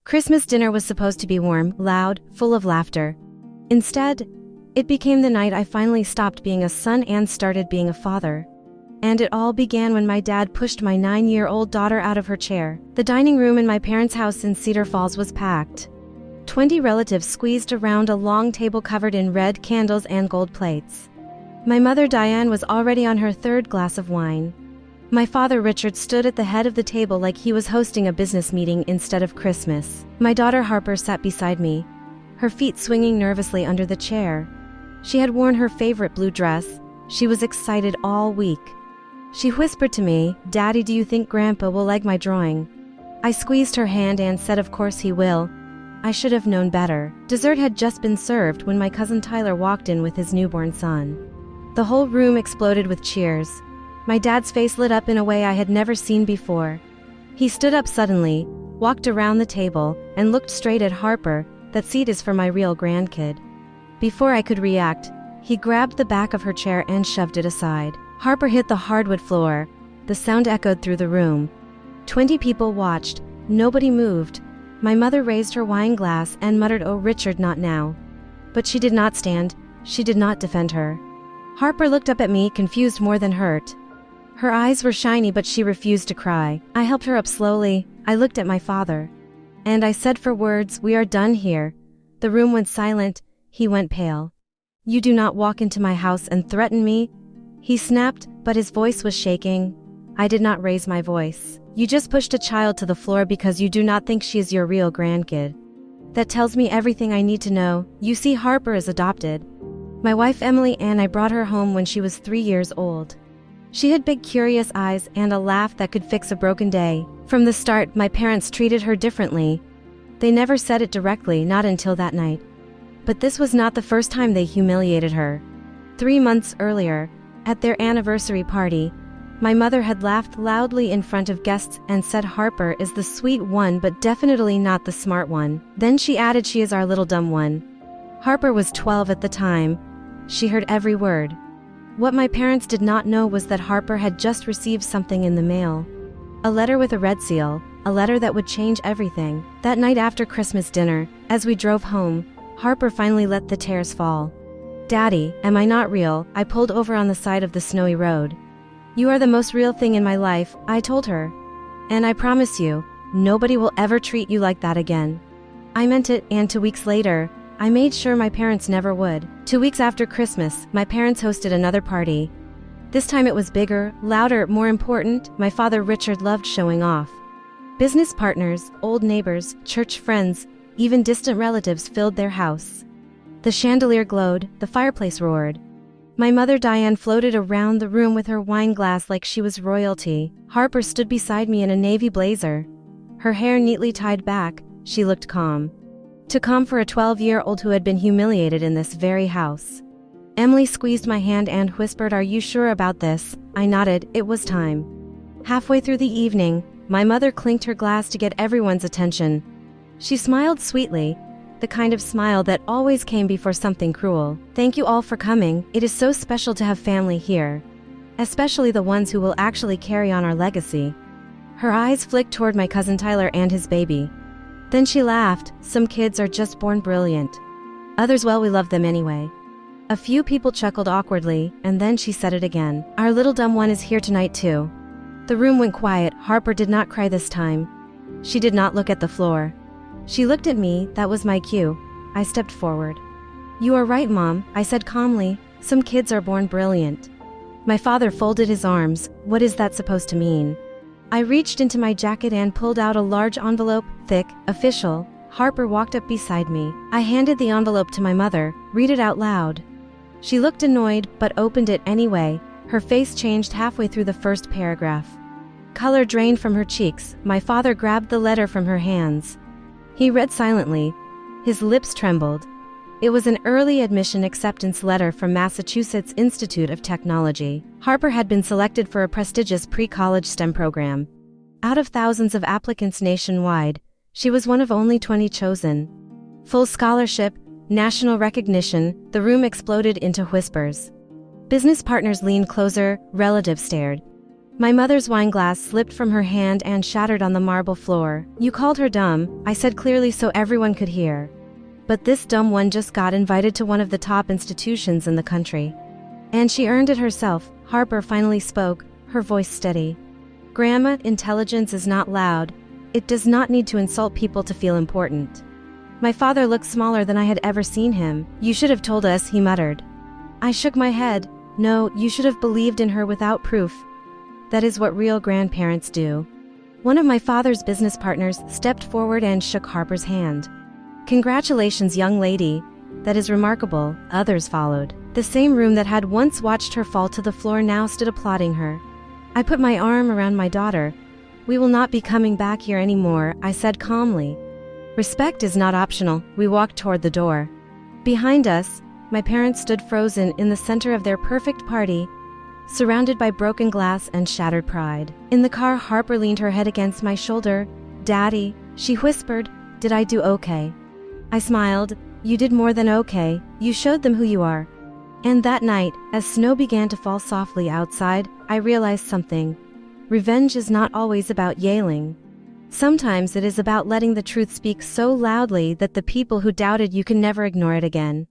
Christmas dinner was supposed to be warm, loud, full of laughter. Instead, it became the night I finally stopped being a son and started being a father. And it all began when my dad pushed my 9-year-old daughter out of her chair. The dining room in my parents' house in Cedar Falls was packed. 20 relatives squeezed around a long table covered in red candles and gold plates. My mother Diane was already on her 3rd glass of wine. My father Richard stood at the head of the table like he was hosting a business meeting instead of Christmas. My daughter Harper sat beside me, her feet swinging nervously under the chair. She had worn her favorite blue dress. She was excited all week. She whispered to me, "Daddy, do you think Grandpa will like my drawing?" I squeezed her hand and said of course he will. I should have known better. Dessert had just been served when my cousin Tyler walked in with his newborn son. The whole room exploded with cheers. My dad's face lit up in a way I had never seen before. He stood up suddenly, walked around the table, and looked straight at Harper. "That seat is for my real grandkid." Before I could react, he grabbed the back of her chair and shoved it aside. Harper hit the hardwood floor. The sound echoed through the room. 20 people watched. Nobody moved. My mother raised her wine glass and muttered, "Oh, Richard, not now." But she did not stand. She did not defend her. Harper looked up at me, confused more than hurt. Her eyes were shiny, but she refused to cry. I helped her up slowly. I looked at my father. And I said 4 words, "We are done here." The room went silent. He went pale. "You do not walk into my house and threaten me," he snapped, but his voice was shaking. I did not raise my voice. "You just pushed a child to the floor because you do not think she is your real grandkid. That tells me everything I need to know. You see, Harper is adopted. My wife Emily and I brought her home when she was 3 years old. She had big curious eyes and a laugh that could fix a broken day. From the start, my parents treated her differently. They never said it directly, not until that night. But this was not the first time they humiliated her. 3 months earlier, at their anniversary party, my mother had laughed loudly in front of guests and said Harper is the sweet one but definitely not the smart one. Then she added she is our little dumb one. Harper was 12 at the time. She heard every word. What my parents did not know was that Harper had just received something in the mail. A letter with a red seal, a letter that would change everything. That night after Christmas dinner, as we drove home, Harper finally let the tears fall. "Daddy, am I not real?" I pulled over on the side of the snowy road. "You are the most real thing in my life," I told her. "And I promise you, nobody will ever treat you like that again." I meant it, and 2 weeks later, I made sure my parents never would. 2 weeks after Christmas, my parents hosted another party. This time it was bigger, louder, more important. My father Richard loved showing off. Business partners, old neighbors, church friends, even distant relatives filled their house. The chandelier glowed, the fireplace roared. My mother Diane floated around the room with her wine glass like she was royalty. Harper stood beside me in a navy blazer. Her hair neatly tied back, she looked calm. Too calm for a 12-year-old who had been humiliated in this very house. Emily squeezed my hand and whispered, "Are you sure about this?" I nodded. It was time. Halfway through the evening, my mother clinked her glass to get everyone's attention. She smiled sweetly, the kind of smile that always came before something cruel. "Thank you all for coming. It is so special to have family here. Especially the ones who will actually carry on our legacy." Her eyes flicked toward my cousin Tyler and his baby. Then she laughed. "Some kids are just born brilliant. Others, well, we love them anyway." A few people chuckled awkwardly, and then she said it again. "Our little dumb one is here tonight too." The room went quiet. Harper did not cry this time. She did not look at the floor. She looked at me. That was my cue. I stepped forward. "You are right, Mom," I said calmly. "Some kids are born brilliant." My father folded his arms. What is that supposed to mean? I reached into my jacket and pulled out a large envelope, thick, official. Harper walked up beside me. I handed the envelope to my mother. "Read it out loud." She looked annoyed, but opened it anyway. Her face changed halfway through the first paragraph. Color drained from her cheeks. My father grabbed the letter from her hands. He read silently. His lips trembled. It was an early admission acceptance letter from Massachusetts Institute of Technology. Harper had been selected for a prestigious pre-college STEM program. Out of thousands of applicants nationwide, she was one of only 20 chosen. Full scholarship, national recognition. The room exploded into whispers. Business partners leaned closer, relatives stared. My mother's wine glass slipped from her hand and shattered on the marble floor. You called her dumb, I said clearly so everyone could hear. But this dumb one just got invited to one of the top institutions in the country. And she earned it herself. Harper finally spoke, her voice steady. Grandma, intelligence is not loud. It does not need to insult people to feel important. My father looked smaller than I had ever seen him. You should have told us, he muttered. I shook my head. No, you should have believed in her without proof. That is what real grandparents do. One of my father's business partners stepped forward and shook Harper's hand. Congratulations, young lady. That is remarkable. Others followed. The same room that had once watched her fall to the floor now stood applauding her. I put my arm around my daughter. We will not be coming back here anymore, I said calmly. Respect is not optional. We walked toward the door. Behind us, my parents stood frozen in the center of their perfect party, surrounded by broken glass and shattered pride. In the car, Harper leaned her head against my shoulder. Daddy, she whispered, did I do okay? I smiled. You did more than okay. You showed them who you are. And that night, as snow began to fall softly outside, I realized something. Revenge is not always about yelling. Sometimes it is about letting the truth speak so loudly that the people who doubted you can never ignore it again.